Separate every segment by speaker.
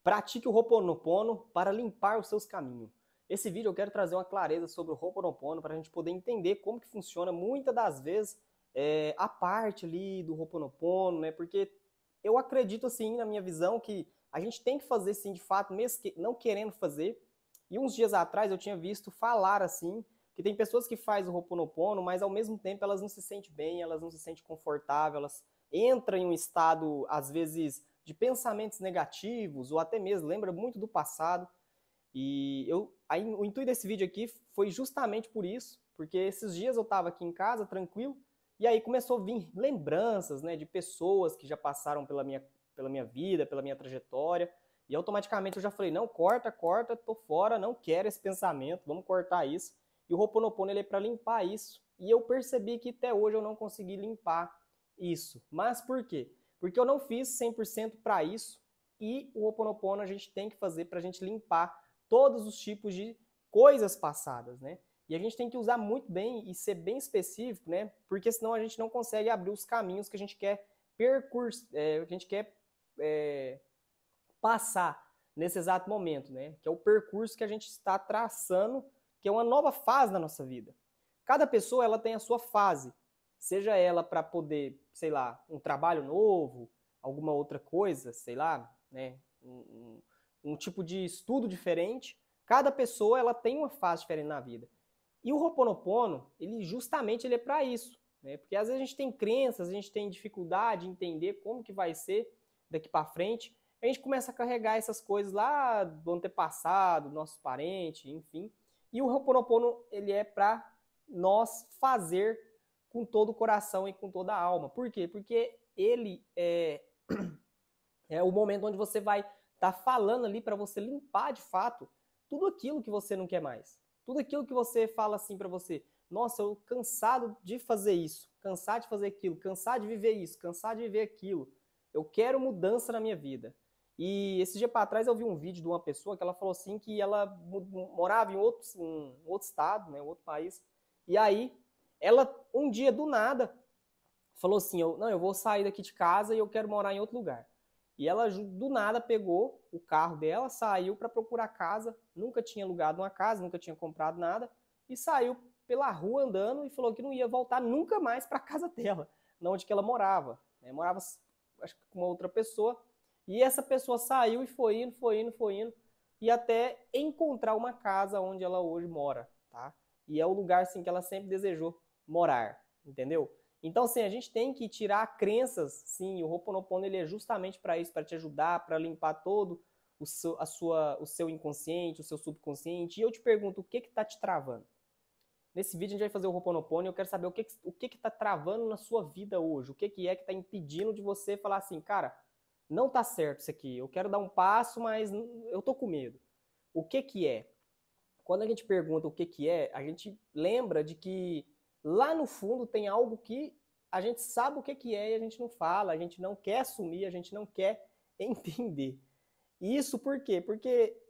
Speaker 1: Pratique o Ho'oponopono para limpar os seus caminhos. Esse vídeo eu quero trazer uma clareza sobre o Ho'oponopono para a gente poder entender como que funciona muitas das vezes a parte ali do Ho'oponopono, né? Porque eu acredito assim, na minha visão, que a gente tem que fazer sim, de fato, mesmo que não querendo fazer. E uns dias atrás eu tinha visto falar assim, que tem pessoas que fazem o Ho'oponopono, mas ao mesmo tempo elas não se sentem bem, elas não se sentem confortáveis, elas entram em um estado, às vezes, de pensamentos negativos, ou até mesmo lembra muito do passado. E o intuito desse vídeo aqui foi justamente por isso, porque esses dias eu estava aqui em casa, tranquilo, e aí começou a vir lembranças, né, de pessoas que já passaram pela minha vida, pela minha trajetória, e automaticamente eu já falei, não, corta, tô fora, não quero esse pensamento, vamos cortar isso. E o Ho'oponopono ele é para limpar isso. E eu percebi que até hoje eu não consegui limpar isso. Mas por quê? Porque eu não fiz 100% para isso, e o Ho'oponopono a gente tem que fazer para a gente limpar todos os tipos de coisas passadas, né? E a gente tem que usar muito bem e ser bem específico, né? Porque senão a gente não consegue abrir os caminhos que a gente quer passar nesse exato momento, né? Que é o percurso que a gente está traçando, que é uma nova fase da nossa vida. Cada pessoa ela tem a sua fase, seja ela para poder, sei lá, um trabalho novo, alguma outra coisa, sei lá, né? Um tipo de estudo diferente. Cada pessoa ela tem uma fase diferente na vida. E o Ho'oponopono, ele justamente ele é para isso, né? Porque às vezes a gente tem crenças, a gente tem dificuldade em entender como que vai ser daqui para frente. A gente começa a carregar essas coisas lá do antepassado, nossos parentes, enfim. E o Ho'oponopono, ele é para nós fazer com todo o coração e com toda a alma. Por quê? Porque ele é o momento onde você vai estar falando ali para você limpar de fato tudo aquilo que você não quer mais. Tudo aquilo que você fala assim para você, nossa, eu cansado de fazer isso, cansado de fazer aquilo, cansado de viver isso, cansado de viver aquilo. Eu quero mudança na minha vida. E esse dia para trás eu vi um vídeo de uma pessoa que ela falou assim que ela morava em um outro estado, né, outro país. E aí ela um dia do nada falou assim, eu vou sair daqui de casa e eu quero morar em outro lugar. E ela do nada pegou o carro dela, saiu para procurar casa, nunca tinha alugado uma casa, nunca tinha comprado nada, e saiu pela rua andando e falou que não ia voltar nunca mais para a casa dela, onde que ela morava. Morava, acho que com uma outra pessoa, e essa pessoa saiu e foi indo, e até encontrar uma casa onde ela hoje mora, tá? E é o lugar assim, que ela sempre desejou morar, entendeu? Então, assim, a gente tem que tirar crenças, sim, o Ho'oponopono ele é justamente para isso, para te ajudar, para limpar todo o seu inconsciente, o seu subconsciente. E eu te pergunto, o que está te travando? Nesse vídeo a gente vai fazer o Ho'oponopono e eu quero saber o que está travando na sua vida hoje, o que é que está impedindo de você falar assim, cara, não tá certo isso aqui, eu quero dar um passo, mas eu tô com medo. O que é? Quando a gente pergunta o que é, a gente lembra de que lá no fundo tem algo que a gente sabe o que é e a gente não fala, a gente não quer assumir, a gente não quer entender. E isso por quê? Porque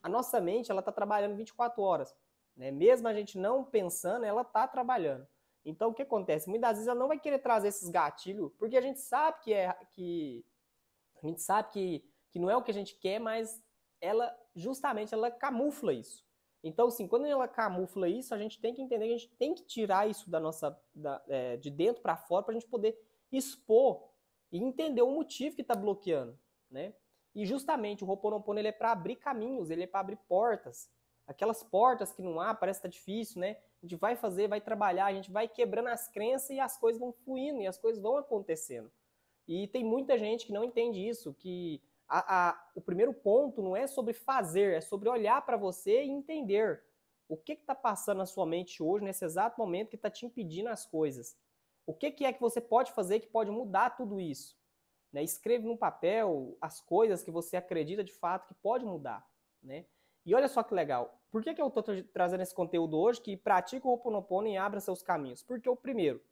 Speaker 1: a nossa mente ela está trabalhando 24 horas. Né? Mesmo a gente não pensando, ela está trabalhando. Então o que acontece? Muitas vezes ela não vai querer trazer esses gatilhos, porque a gente sabe a gente sabe que não é o que a gente quer, mas ela justamente ela camufla isso. Então, assim, quando ela camufla isso, a gente tem que entender que a gente tem que tirar isso de dentro para fora para a gente poder expor e entender o motivo que está bloqueando, né? E justamente o Ho'oponopono ele é para abrir caminhos, ele é para abrir portas. Aquelas portas que não há, parece que está difícil, né? A gente vai fazer, vai trabalhar, a gente vai quebrando as crenças e as coisas vão fluindo e as coisas vão acontecendo. E tem muita gente que não entende isso, que o primeiro ponto não é sobre fazer, é sobre olhar para você e entender o que está passando na sua mente hoje, nesse exato momento, que está te impedindo as coisas. O que é que você pode fazer que pode mudar tudo isso? Né? Escreve no papel as coisas que você acredita de fato que pode mudar. Né? E olha só que legal. Por que eu estou trazendo esse conteúdo hoje que pratica o Ho'oponopono e abra seus caminhos? Porque o primeiro,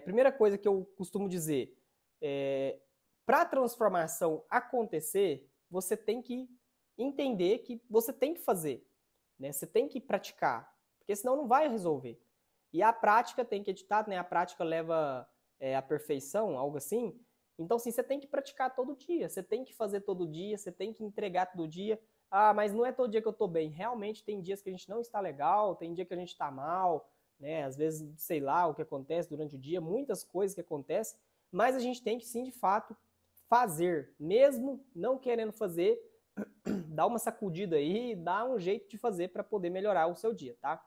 Speaker 1: primeira coisa que eu costumo dizer, para a transformação acontecer, você tem que entender que você tem que fazer, né? Você tem que praticar, porque senão não vai resolver. E a prática tem que editar, né? A prática leva à perfeição, algo assim. Então, assim, você tem que praticar todo dia, você tem que fazer todo dia, você tem que entregar todo dia. Ah, mas não é todo dia que eu tô bem. Realmente tem dias que a gente não está legal, tem dia que a gente está mal, né? Às vezes, sei lá, o que acontece durante o dia, muitas coisas que acontecem, mas a gente tem que sim, de fato, fazer, mesmo não querendo fazer, dá uma sacudida aí, dá um jeito de fazer para poder melhorar o seu dia, tá?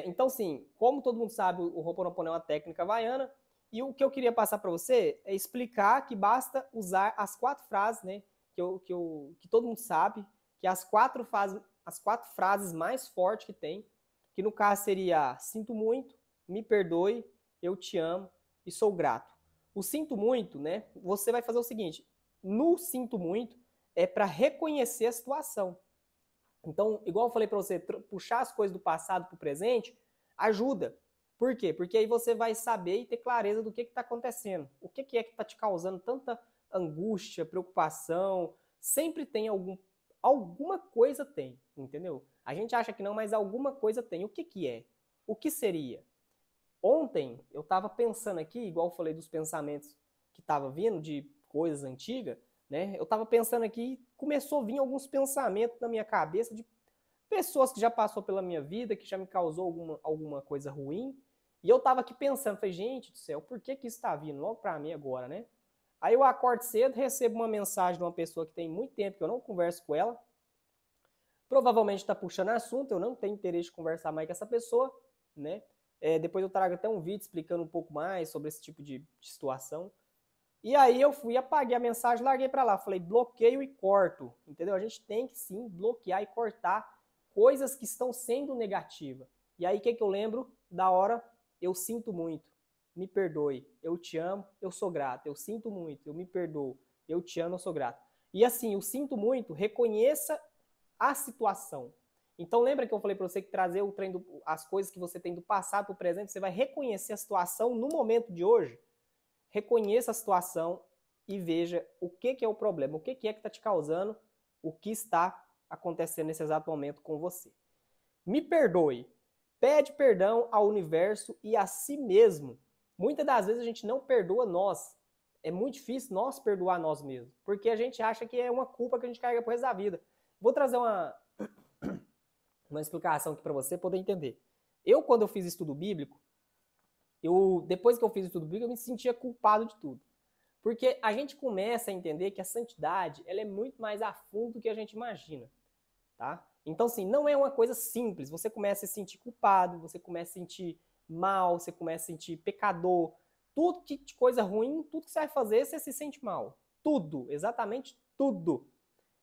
Speaker 1: Então, sim, como todo mundo sabe, o Ho'oponopono é uma técnica havaiana, e o que eu queria passar para você é explicar que basta usar as 4 frases, né, que todo mundo sabe, que as 4 frases mais fortes que tem, que no caso seria sinto muito, me perdoe, eu te amo e sou grato. O sinto muito, né, você vai fazer o seguinte, no sinto muito é para reconhecer a situação. Então, igual eu falei para você, puxar as coisas do passado para o presente ajuda. Por quê? Porque aí você vai saber e ter clareza do que está acontecendo. O que é que está te causando tanta angústia, preocupação. Sempre tem alguma coisa tem, entendeu? A gente acha que não, mas alguma coisa tem. O que é? O que seria? Ontem eu estava pensando aqui, igual eu falei dos pensamentos que estava vindo de coisas antigas, né? Eu estava pensando aqui, começou a vir alguns pensamentos na minha cabeça de pessoas que já passou pela minha vida, que já me causou alguma coisa ruim. E eu estava aqui pensando, falei, gente do céu, por que isso está vindo logo para mim agora, né? Aí eu acordo cedo, recebo uma mensagem de uma pessoa que tem muito tempo que eu não converso com ela. Provavelmente está puxando assunto, eu não tenho interesse de conversar mais com essa pessoa, né? Depois eu trago até um vídeo explicando um pouco mais sobre esse tipo de situação. E aí eu fui, apaguei a mensagem, larguei para lá. Falei, bloqueio e corto, entendeu? A gente tem que sim bloquear e cortar coisas que estão sendo negativas. E aí o que eu lembro da hora? Eu sinto muito, me perdoe, eu te amo, eu sou grato. Eu sinto muito, eu me perdoo, eu te amo, eu sou grato. E assim, eu sinto muito, reconheça a situação. Então lembra que eu falei para você que trazer o trem as coisas que você tem do passado para o presente, você vai reconhecer a situação no momento de hoje. Reconheça a situação e veja o que é o problema, o que é que está te causando, o que está acontecendo nesse exato momento com você. Me perdoe. Pede perdão ao universo e a si mesmo. Muitas das vezes a gente não perdoa nós. É muito difícil nós perdoar nós mesmos, porque a gente acha que é uma culpa que a gente carrega pro resto da vida. Vou trazer uma explicação aqui para você poder entender. Quando eu fiz estudo bíblico, depois que eu fiz o estudo bíblico, eu me sentia culpado de tudo. Porque a gente começa a entender que a santidade ela é muito mais a fundo do que a gente imagina. Tá? Então, assim, não é uma coisa simples. Você começa a se sentir culpado, você começa a se sentir mal, você começa a se sentir pecador. Tudo que de coisa ruim, tudo que você vai fazer, você se sente mal. Tudo, exatamente tudo.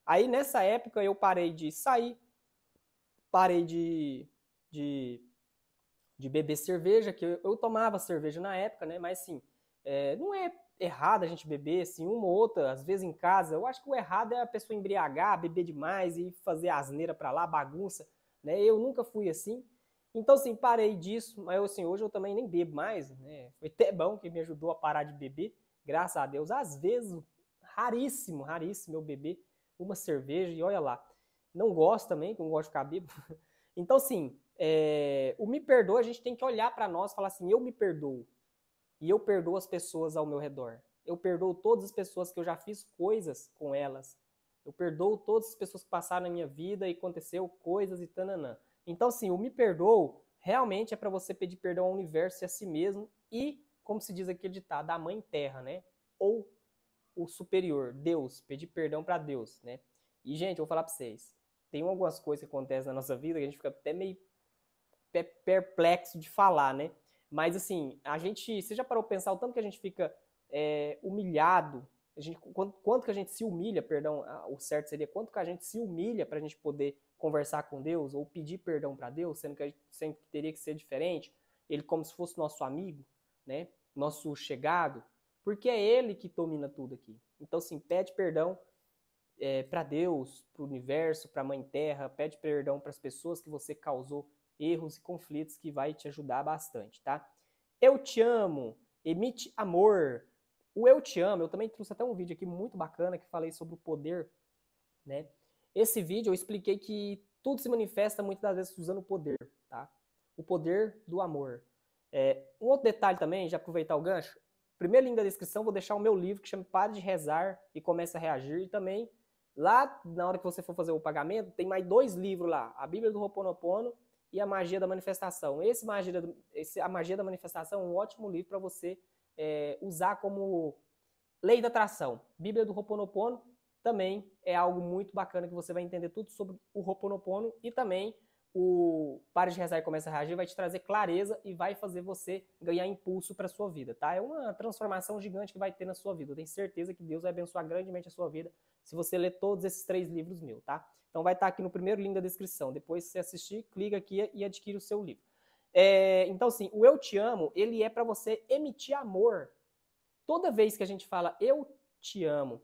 Speaker 1: Aí, nessa época, eu parei de sair, parei de beber cerveja, que eu tomava cerveja na época, né? Mas assim, não é errado a gente beber, assim, uma ou outra, às vezes em casa. Eu acho que o errado é a pessoa embriagar, beber demais e fazer asneira pra lá, bagunça, né? Eu nunca fui assim. Então, assim, parei disso, mas assim, hoje eu também nem bebo mais, né? Foi até bom que me ajudou a parar de beber, graças a Deus. Às vezes, raríssimo, raríssimo eu beber uma cerveja e olha lá. Não gosto também, que eu não gosto de ficar bêbado. Então, assim, o me perdoa, a gente tem que olhar para nós e falar assim, eu me perdoo. E eu perdoo as pessoas ao meu redor. Eu perdoo todas as pessoas que eu já fiz coisas com elas. Eu perdoo todas as pessoas que passaram na minha vida e aconteceu coisas e tananã. Então, assim, o me perdoo realmente é para você pedir perdão ao universo e a si mesmo e, como se diz aqui ditado, a mãe terra, né? Ou o superior, Deus, pedir perdão para Deus, né? E, gente, eu vou falar para vocês, tem algumas coisas que acontecem na nossa vida que a gente fica até meio perplexo de falar, né? Mas assim, você já parou pra pensar o tanto que a gente fica humilhado, quanto que a gente se humilha, perdão, o certo seria quanto que a gente se humilha pra gente poder conversar com Deus ou pedir perdão para Deus, sendo que a gente sempre teria que ser diferente, ele como se fosse nosso amigo, né? Nosso chegado, porque é ele que domina tudo aqui. Então, assim, pede perdão para Deus, para o universo, para a Mãe Terra, pede perdão para as pessoas que você causou erros e conflitos, que vai te ajudar bastante, tá? Eu te amo, emite amor. O eu te amo, eu também trouxe até um vídeo aqui muito bacana que falei sobre o poder, né? Esse vídeo eu expliquei que tudo se manifesta muitas das vezes usando o poder, tá? O poder do amor. Um outro detalhe também, já aproveitar o gancho, primeiro link da descrição, vou deixar o meu livro que chama Pare de Rezar e Comece a Reagir. E também, lá na hora que você for fazer o pagamento, tem mais 2 livros lá, a Bíblia do Ho'oponopono e a Magia da Manifestação. A Magia da Manifestação é um ótimo livro para você usar como lei da atração. Bíblia do Ho'oponopono também é algo muito bacana que você vai entender tudo sobre o Ho'oponopono e também o Pare de Rezar e Comece a Reagir vai te trazer clareza e vai fazer você ganhar impulso para a sua vida, tá? É uma transformação gigante que vai ter na sua vida. Eu tenho certeza que Deus vai abençoar grandemente a sua vida se você ler todos esses 3 livros meus, tá? Então vai estar aqui no primeiro link da descrição. Depois, se você assistir, clica aqui e adquire o seu livro. Então, assim, o Eu Te Amo, ele é para você emitir amor. Toda vez que a gente fala eu te amo,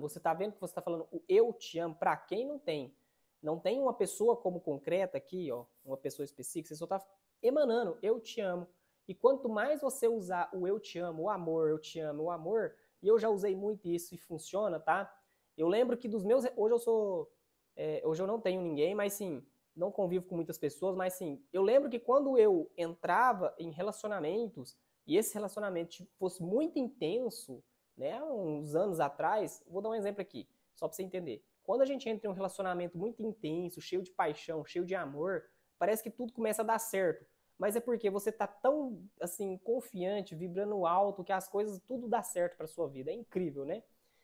Speaker 1: você tá vendo que você tá falando o eu te amo para quem não tem. Não tem uma pessoa como concreta aqui, ó, uma pessoa específica, você só tá emanando eu te amo. E quanto mais você usar o eu te amo, o amor, eu te amo, o amor, e eu já usei muito isso e funciona, tá? Eu lembro que dos meus... Hoje eu não tenho ninguém, mas sim, não convivo com muitas pessoas, mas sim, eu lembro que quando eu entrava em relacionamentos, e esse relacionamento fosse muito intenso, né, uns anos atrás, vou dar um exemplo aqui, só para você entender. Quando a gente entra em um relacionamento muito intenso, cheio de paixão, cheio de amor, parece que tudo começa a dar certo. Mas é porque você tá tão, assim, confiante, vibrando alto, que as coisas, tudo dá certo para sua vida. É incrível, né?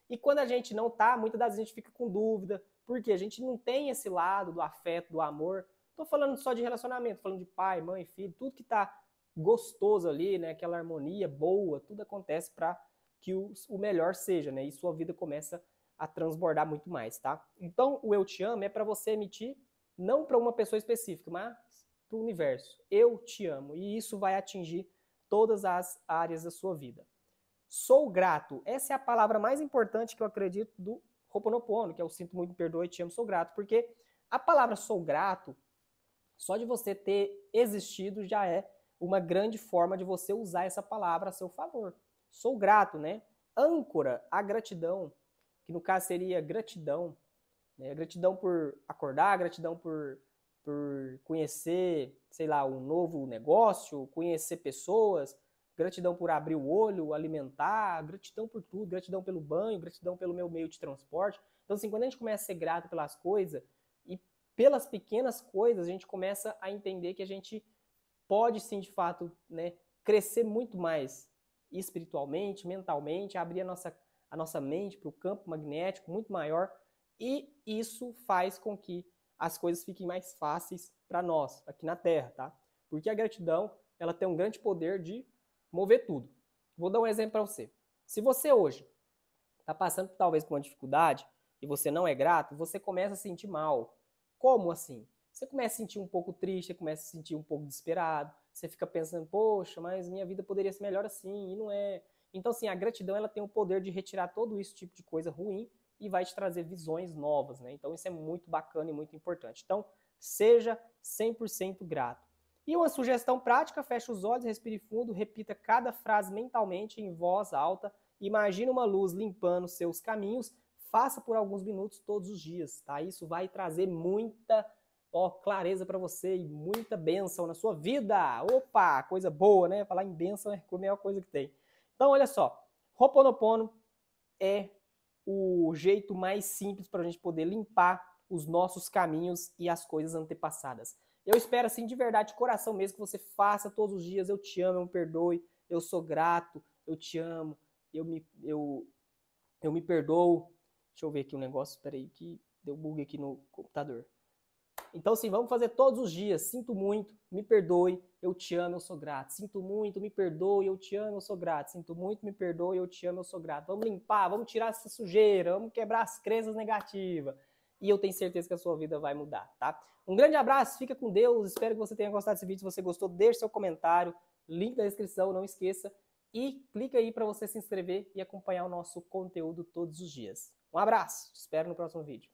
Speaker 1: E quando a gente não tá, muitas das vezes a gente fica com dúvida, porque a gente não tem esse lado do afeto, do amor. Tô falando só de relacionamento, falando de pai, mãe, filho, tudo que tá gostoso ali, né? Aquela harmonia boa, tudo acontece para que o melhor seja, né? E sua vida começa a transbordar muito mais, tá? Então, o eu te amo é para você emitir não para uma pessoa específica, mas para o universo. Eu te amo. E isso vai atingir todas as áreas da sua vida. Sou grato. Essa é a palavra mais importante que eu acredito do Ho'oponopono, que é o sinto muito, me perdoe, te amo, sou grato. Porque a palavra sou grato, só de você ter existido já é uma grande forma de você usar essa palavra a seu favor. Sou grato, né? Âncora, a gratidão, que no caso seria gratidão, né? Gratidão por acordar, gratidão por conhecer, sei lá, um novo negócio, conhecer pessoas, gratidão por abrir o olho, alimentar, gratidão por tudo, gratidão pelo banho, gratidão pelo meu meio de transporte. Então, assim, quando a gente começa a ser grato pelas coisas e pelas pequenas coisas, a gente começa a entender que a gente pode sim, de fato, né, crescer muito mais espiritualmente, mentalmente, abrir a nossa mente para o campo magnético muito maior, e isso faz com que as coisas fiquem mais fáceis para nós, aqui na Terra, tá? Porque a gratidão, ela tem um grande poder de mover tudo. Vou dar um exemplo para você. Se você hoje está passando talvez por uma dificuldade e você não é grato, você começa a sentir mal. Como assim? Você começa a sentir um pouco triste, você começa a sentir um pouco desesperado, você fica pensando, poxa, mas minha vida poderia ser melhor assim, e não é. Então, assim, a gratidão, ela tem o poder de retirar todo esse tipo de coisa ruim e vai te trazer visões novas, né? Então, isso é muito bacana e muito importante. Então, seja 100% grato. E uma sugestão prática, feche os olhos, respire fundo, repita cada frase mentalmente em voz alta, imagine uma luz limpando seus caminhos, faça por alguns minutos todos os dias, tá? Isso vai trazer muita clareza para você e muita bênção na sua vida. Opa, coisa boa, né? Falar em bênção é a melhor coisa que tem. Então, olha só, Ho'oponopono é o jeito mais simples para a gente poder limpar os nossos caminhos e as coisas antepassadas. Eu espero, assim, de verdade, de coração mesmo, que você faça todos os dias. Eu te amo, eu me perdoe, eu sou grato, eu te amo, eu me perdoo. Deixa eu ver aqui um negócio, peraí, que deu bug aqui no computador. Então, sim, vamos fazer todos os dias. Sinto muito, me perdoe, eu te amo, eu sou grato. Sinto muito, me perdoe, eu te amo, eu sou grato. Sinto muito, me perdoe, eu te amo, eu sou grato. Vamos limpar, vamos tirar essa sujeira, vamos quebrar as crenças negativas. E eu tenho certeza que a sua vida vai mudar, tá? Um grande abraço, fica com Deus. Espero que você tenha gostado desse vídeo. Se você gostou, deixe seu comentário. Link na descrição, não esqueça. E clica aí para você se inscrever e acompanhar o nosso conteúdo todos os dias. Um abraço, te espero no próximo vídeo.